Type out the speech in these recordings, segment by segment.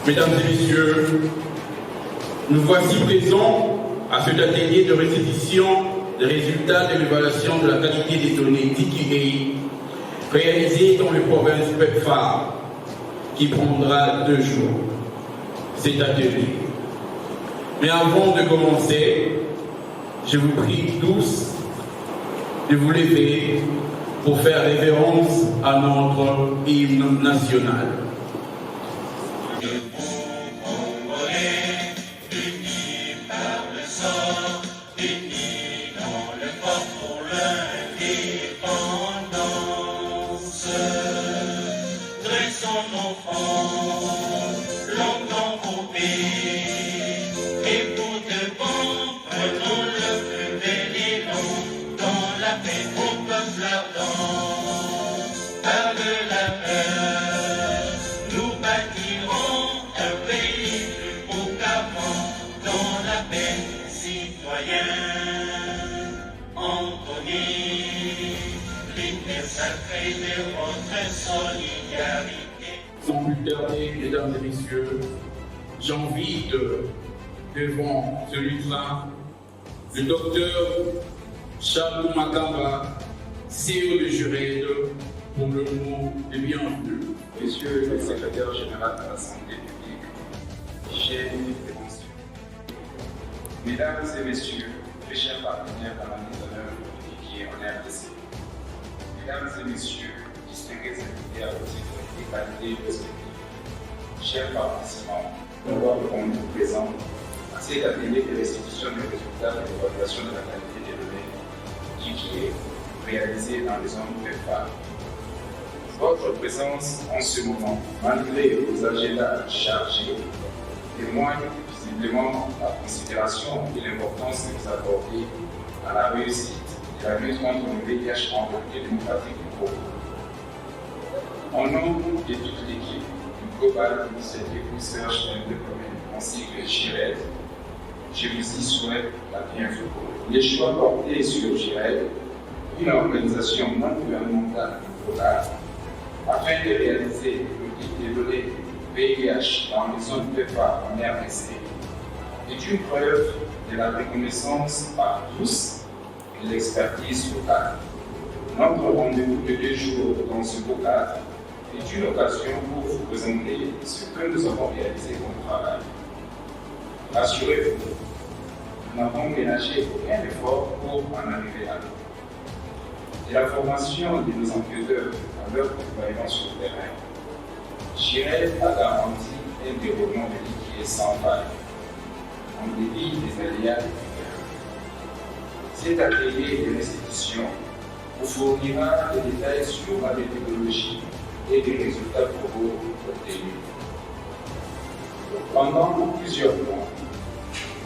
Mesdames et messieurs, nous voici présents à cet atelier de restitution des résultats de l'évaluation de la qualité des données d'IKI réalisé dans le province PEPFAR, qui prendra 2 jours, cet atelier. Mais avant de commencer, je vous prie tous de vous lever pour faire révérence à notre hymne national. Sans plus tarder, mesdames et messieurs, j'invite devant celui-là le docteur Charles Makamba, CEO de Jurel, pour le mot de bienvenue. Monsieur le secrétaire général de la santé publique, chers prévention. Mesdames et messieurs, mes chers partenaires dans la mise en œuvre du qui est en RDC. Mesdames et messieurs, distingués invités à votre égalité respective. Chers participants, nous sommes présents à cet atelier de restitution des résultats de l'évaluation de la qualité des données qui est réalisé dans les zones PEPFAR. Votre présence en ce moment, malgré vos agendas chargés, témoigne visiblement la considération et l'importance que vous accordez à la réussite et la lutte contre le VIH en République démocratique du Congo. En nom de toute l'équipe du Global Initiative Research and Development ainsi que JIRED, je vous y souhaite la bienvenue. Les choix portés sur JIRED, une organisation non gouvernementale locale, afin de réaliser l'audit des données VIH dans les zones PEPFAR en RDC, est une preuve de la reconnaissance par tous de l'expertise locale. Notre rendez-vous de 2 jours dans ce beau cadre est une occasion pour vous présenter ce que nous avons réalisé comme travail. Rassurez-vous, nous n'avons ménagé aucun effort pour en arriver à là. De la formation de nos enquêteurs à leur déploiement sur le terrain, JIRED a garanti un déroulement de vie qui est sans faille, en dépit des aléas différents. Cet atelier de restitution vous fournira des détails sur la méthodologie et les résultats probants obtenus. Pendant plusieurs mois,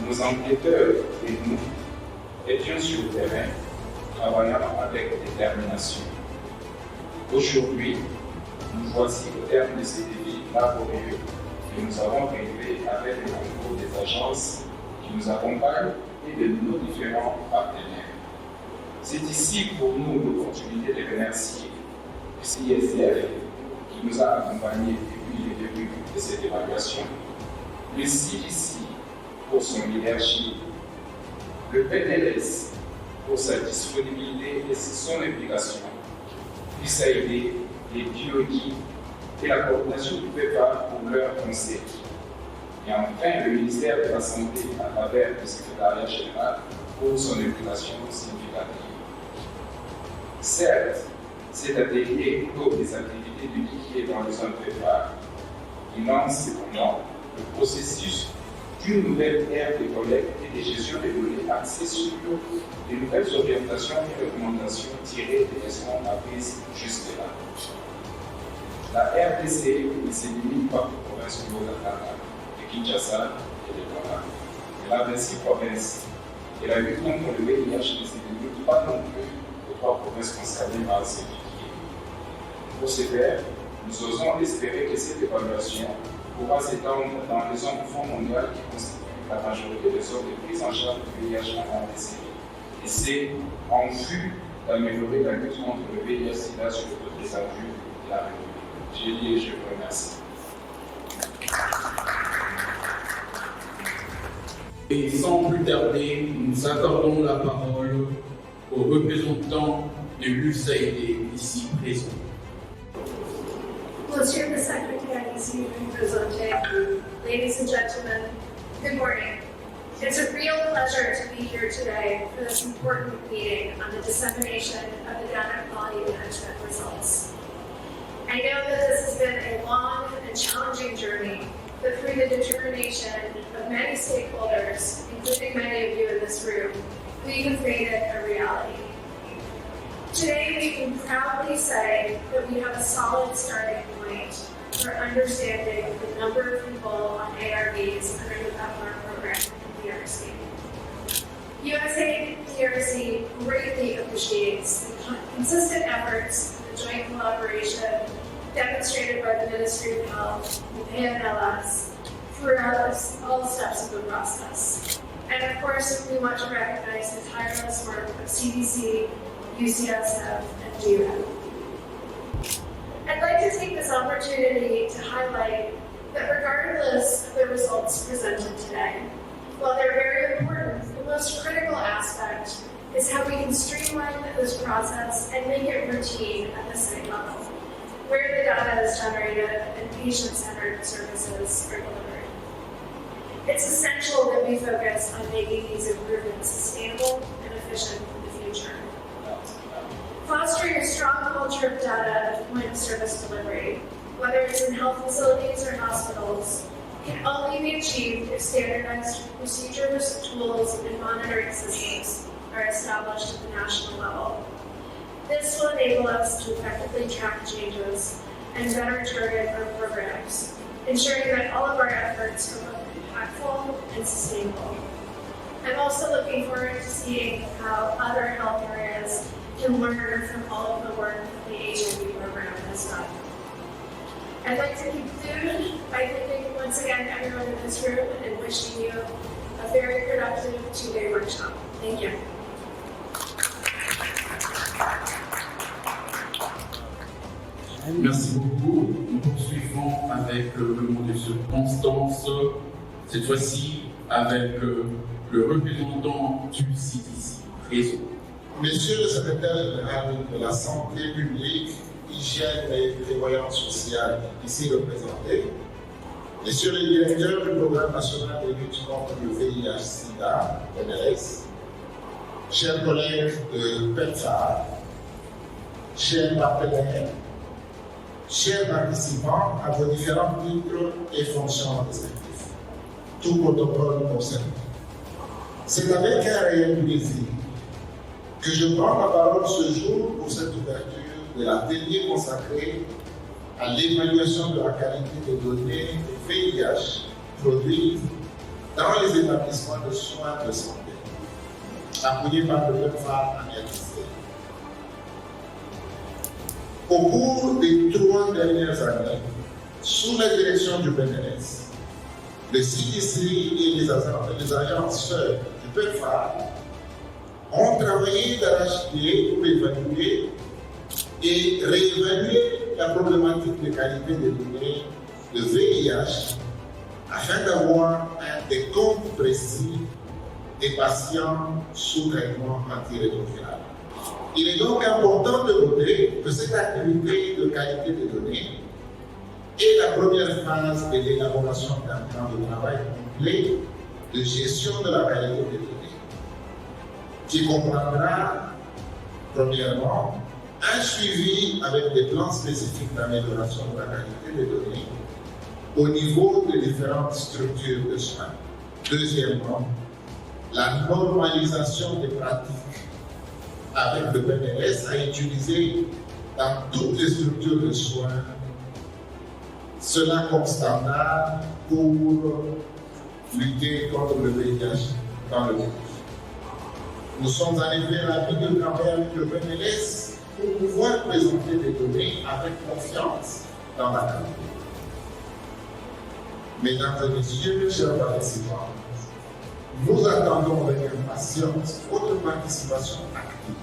nos enquêteurs et nous étions sur le terrain, travaillant avec détermination. Aujourd'hui, nous voici au terme de ces défis laborieux que nous avons relevé avec le concours des agences qui nous accompagnent et de nos différents partenaires. C'est ici pour nous l'opportunité de remercier le CISF qui nous a accompagnés depuis le début de cette évaluation, le CDC pour son leadership, le PNLS pour sa disponibilité et son implication, l'USAID, les BioGuides et la coordination du PEPFAR pour leur conseil. Et enfin, le ministère de la Santé à travers le secrétariat général pour son implication significative. Certes, cet atelier couvre des activités de qui est dans les zones PEPFAR. Il lance cependant le processus d'une nouvelle ère de collecte et de gestion des données axée sur de nouvelles orientations et recommandations tirées des leçons apprises jusque-là. La RDC ne se limite pas aux provinces du Haut-Katanga, de Kinshasa et de Douala. Elle a 26 provinces. Et la lutte contre le VIH ne se limite pas non plus aux 3 provinces concernées par ces fichiers. Pour ce faire, nous osons espérer que cette évaluation pourra s'étendre dans les zones du Fonds mondial qui constituent la majorité des zones de prise en charge du VIH en RDC. Et c'est en vue d'améliorer la lutte contre le VIH-Sida sur toutes les avenues de la République. J'ai dit et je vous remercie. Et sans plus tarder, nous accordons la parole aux représentants de l'USAID ici présents. Monsieur le Secrétaire ici représenté, ladies and gentlemen, good morning. It's a real pleasure to be here today for this important meeting on the dissemination of the data quality management results. I know that this has been a long and challenging journey, but through the determination of many stakeholders, including many of you in this room, we have made it a reality. Today, we can proudly say that we have a solid starting point for understanding the number of people on ARVs under the PEPFAR program in DRC. USAID DRC greatly appreciates the consistent efforts and joint collaboration demonstrated by the Ministry of Health and PNLS throughout all steps of the process. And of course, we want to recognize the tireless work of CDC, UCSF, and UN. I'd like to take this opportunity to highlight that regardless of the results presented today, while they're very important, the most critical aspect is how we can streamline this process and make it routine at the site level, where the data is generated and patient-centered services are delivered. It's essential that we focus on making these improvements sustainable and efficient in the future. Fostering a strong culture of data at the point of service delivery, whether it's in health facilities or hospitals, can only be achieved if standardized procedures, tools, and monitoring systems are established at the national level. This will enable us to effectively track changes and better target our programs, ensuring that all of our efforts are both impactful and sustainable. I'm also looking forward to seeing how other health areas can learn from all of the work that the HIV program has done. I'd like to conclude by thanking once again everyone in this room and wishing you a very productive 2-day workshop. Thank you. Merci beaucoup. Nous poursuivons avec le mot de Constance, cette fois-ci avec le représentant du CDC présent. Monsieur le secrétaire général de la santé publique, hygiène et prévoyance sociale, ici représenté, monsieur le directeur du programme national de lutte contre le VIH-Sida, MLS, chers collègues de PEPFAR, chers partenaires, chers participants à vos différents titres et fonctions respectifs, tout protocole concerné. C'est avec un réel plaisir que je prends la parole ce jour pour cette ouverture de l'atelier consacré à l'évaluation de la qualité des données de VIH produites dans les établissements de soins de santé, appuyé par le PEPFAR en RDC. Au cours des 3 dernières années, sous la direction du PNLS, le CDC et les agences du PEPFAR ont travaillé d'arrache-pied pour évaluer et réévaluer la problématique de qualité des données de VIH afin d'avoir un décompte précis des patients sous traitement antirétroviral. Il est donc important de noter que cette activité de qualité des données est la première phase de l'élaboration d'un plan de travail complet de gestion de la qualité des données, qui comprendra, premièrement, un suivi avec des plans spécifiques d'amélioration de la qualité des données au niveau des différentes structures de soins. Deuxièmement, la normalisation des pratiques avec le PNLS à utiliser dans toutes les structures de soins, cela comme standard pour lutter contre le VIH dans le monde. Nous sommes en effet ravis de travailler avec le PNLS pour pouvoir présenter des données avec confiance dans la qualité. Mesdames et messieurs, chers participants, nous attendons avec impatience votre participation active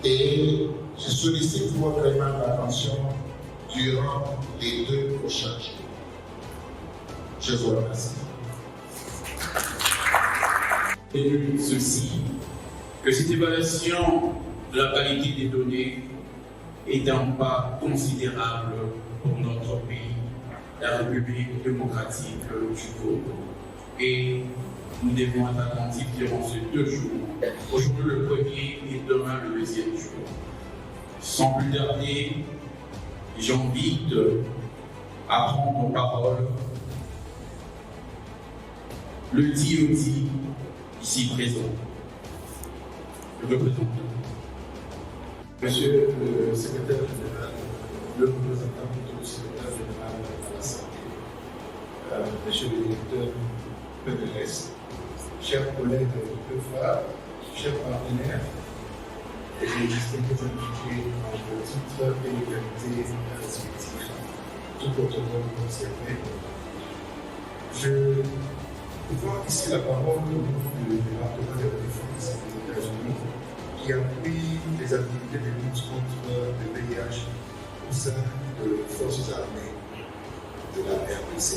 et je sollicite votre aimable attention durant les 2 prochains jours. Je vous remercie. retenu ceci, que cette évaluation de la qualité des données est un pas considérable pour notre pays, la République démocratique du Congo. Et nous devons être attentifs durant ces 2 jours, aujourd'hui le premier et demain le deuxième jour. Sans plus tarder, j'invite à prendre parole le DOD ici présent, le représentant. Monsieur le secrétaire général, le représentant du secrétaire général de la santé, monsieur le directeur PDS, chers collègues du PEFA, chers partenaires, et les distingués invités en vos titres et les qualités respectives, tout protocole concerné. Je prends ici la parole du département de la défense des États-Unis qui appuie les activités de lutte contre le VIH au sein de forces armées de la RDC.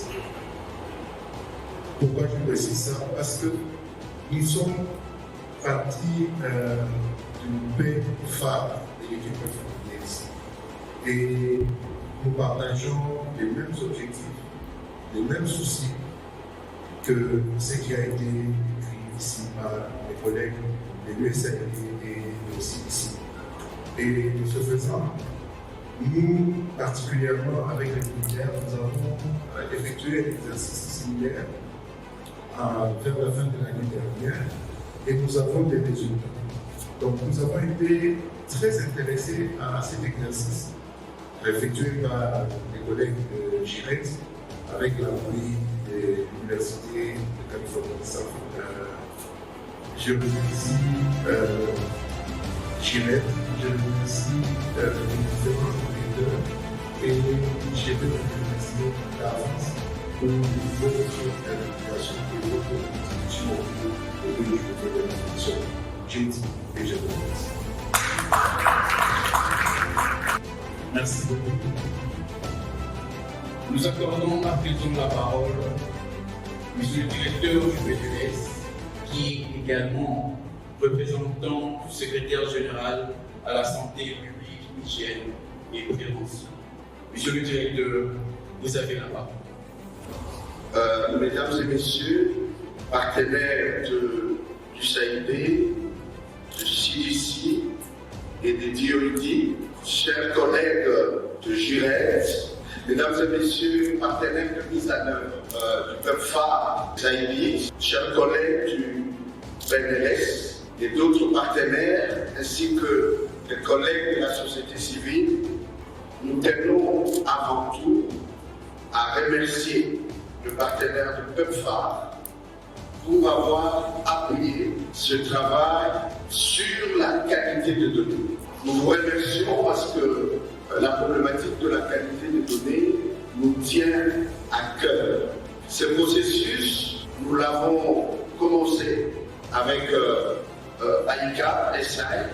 Pourquoi je précise ça? Parce que nous sommes partis d'une paix phare de l'équipe française et nous partageons les mêmes objectifs, les mêmes soucis que ce qui a été écrit ici par mes collègues de l'USAID et aussi ici. Et de ce faisant, nous, particulièrement avec les militaires, nous avons effectué un exercice similaire vers la fin de l'année dernière et nous avons des résultats. Donc nous avons été très intéressés à cet exercice effectué par les collègues de GIRET avec l'appui de l'Université de Californie. Je remercie GIRET, je remercie les différents enquêteurs et je veux remercier d'avance pour votre implication et votre contribution au journée de l'information. J'ai dit et je vous remercie. Merci beaucoup. Nous accordons à présent la parole à M. le directeur du PDS, qui est également représentant du secrétaire général à la santé publique, hygiène et prévention. Monsieur le directeur, vous avez la parole. Mesdames et messieurs, partenaires du SAID, du CDC et des DOD, chers collègues de GIRET, mesdames et messieurs, partenaires de mise en œuvre du PEPFAR, SAID, chers collègues du PNLS et d'autres partenaires, ainsi que les collègues de la société civile, nous tenons avant tout à remercier le partenaire de PEPFAR pour avoir appuyé ce travail sur la qualité des données. Nous vous remercions parce que la problématique de la qualité des données nous tient à cœur. Ce processus, nous l'avons commencé avec AICA, SAI,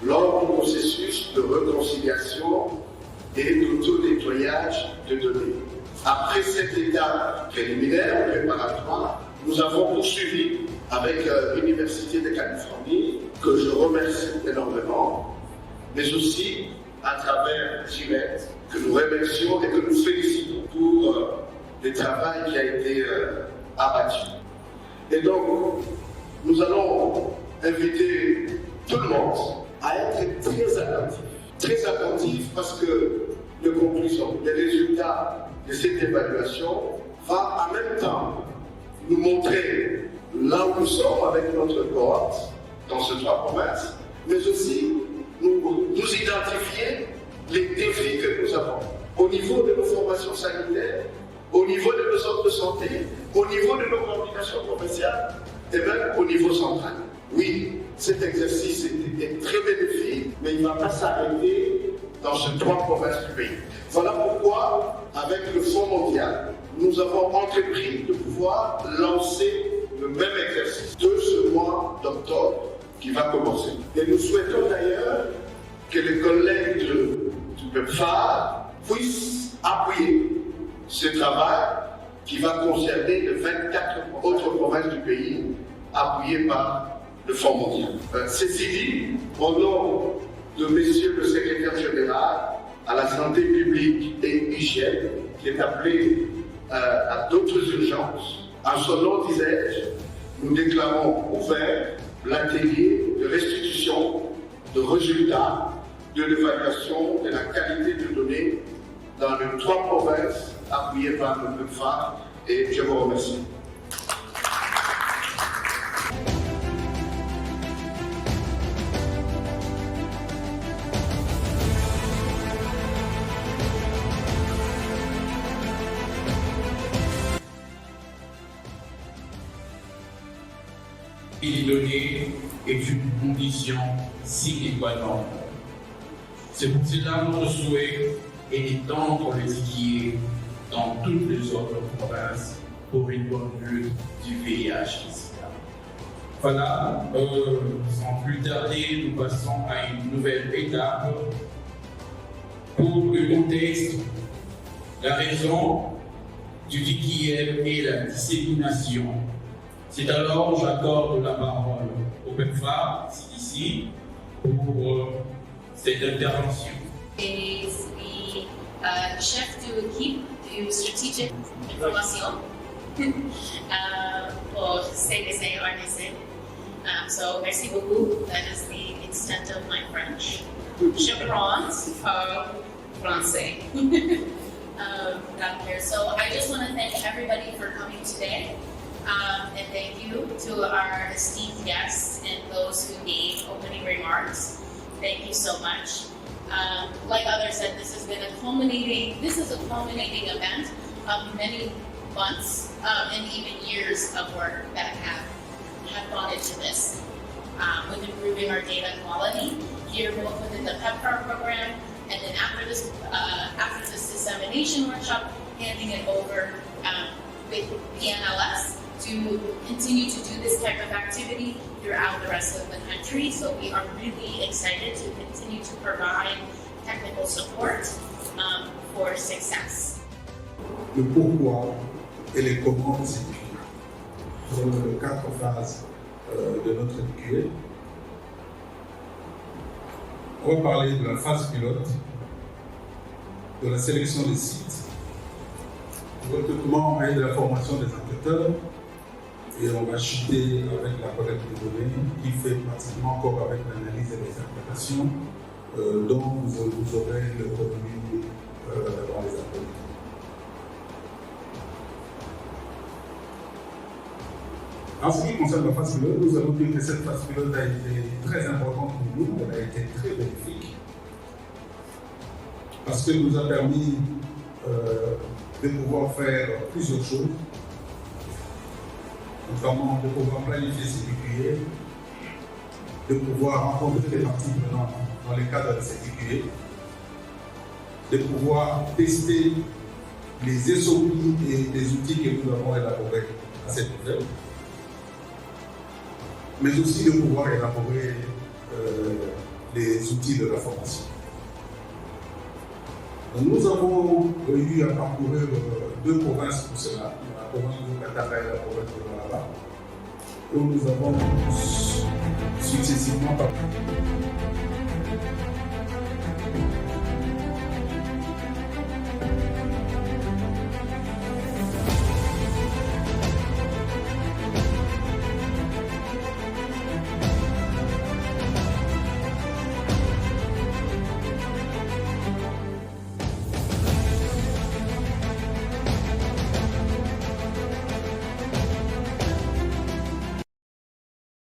lors du processus de réconciliation et d'auto-nettoyage de données. Après cette étape préliminaire, préparatoire, nous avons poursuivi avec l'Université de Californie, que je remercie énormément, mais aussi à travers GIRET, que nous remercions et que nous félicitons pour le travail qui a été abattu. Et donc, nous allons inviter tout le monde à être très attentif parce que les conclusions, les résultats de cette évaluation vont en même temps nous montrer là où nous sommes avec notre cohorte dans ces 3 provinces, mais aussi nous identifier les défis que nous avons au niveau de nos formations sanitaires, au niveau de nos centres de santé, au niveau de nos coordinations provinciales et même au niveau central. Oui, cet exercice est très bénéfique, mais il ne va pas s'arrêter dans ces 3 provinces du pays. Voilà pourquoi, avec le Fonds mondial, nous avons entrepris de pouvoir lancer le même exercice de ce mois d'octobre qui va commencer. Et nous souhaitons d'ailleurs que les collègues du PEPFAR puissent appuyer ce travail qui va concerner les 24 autres provinces du pays appuyé par le Fonds mondial. Ceci dit, au nom de Monsieur le Secrétaire général à la santé publique et hygiène, qui est appelé à d'autres urgences, en son nom, disais-je, nous déclarons ouvert l'atelier de restitution de résultats de l'évaluation de la qualité de données dans les 3 provinces appuyées par le PEPFAR, et je vous remercie. Et les données est une condition sine qua non. C'est pour cela notre souhait est d'étendre les tickets dans toutes les autres provinces pour une bonne lutte du VIH-Sida. Voilà, sans plus tarder, nous passons à une nouvelle étape. Pour le contexte, la raison du TQM est la dissémination. C'est alors j'accorde la parole au PEPFAR, ici, pour cette intervention. Is the chef de l'équipe du stratégique information pour CDC RDC. So merci beaucoup. That is the extent of my French. Je prends français. So I just want to thank everybody for coming today. And thank you to our esteemed guests and those who gave opening remarks. Thank you so much. Like others said, this is a culminating event of many months and even years of work that have gone into this, with improving our data quality here both within the PEPFAR program, and then after this dissemination workshop, handing it over with PNLS to continue to do this type of activity throughout the rest of the country. So we are really excited to continue to provide technical support for success. Le pourquoi et les comment de ces TQA. Nous avons les 4 phases de notre TQA. On va parler de la phase pilote, de la sélection des sites, du recrutement et de la formation des enquêteurs. Et on va chuter avec la collecte de données qui fait pratiquement encore avec l'analyse et les interprétations dont vous aurez le revenu dans les appels. En ce qui concerne la phase pilote, nous avons dit que cette phase pilote a été très importante pour nous, elle a été très bénéfique parce qu'elle nous a permis de pouvoir faire plusieurs choses, notamment de pouvoir planifier ces TQA, de pouvoir rencontrer les parties prenantes dans les cadres de ces TQA, de pouvoir tester les SOP et les outils que nous avons élaborés à cette échelle, mais aussi de pouvoir élaborer les outils de la formation. Donc nous avons eu à parcourir 2 provinces pour cela, la province de Katara et la province de Malaba, où nous avons successivement parcouru.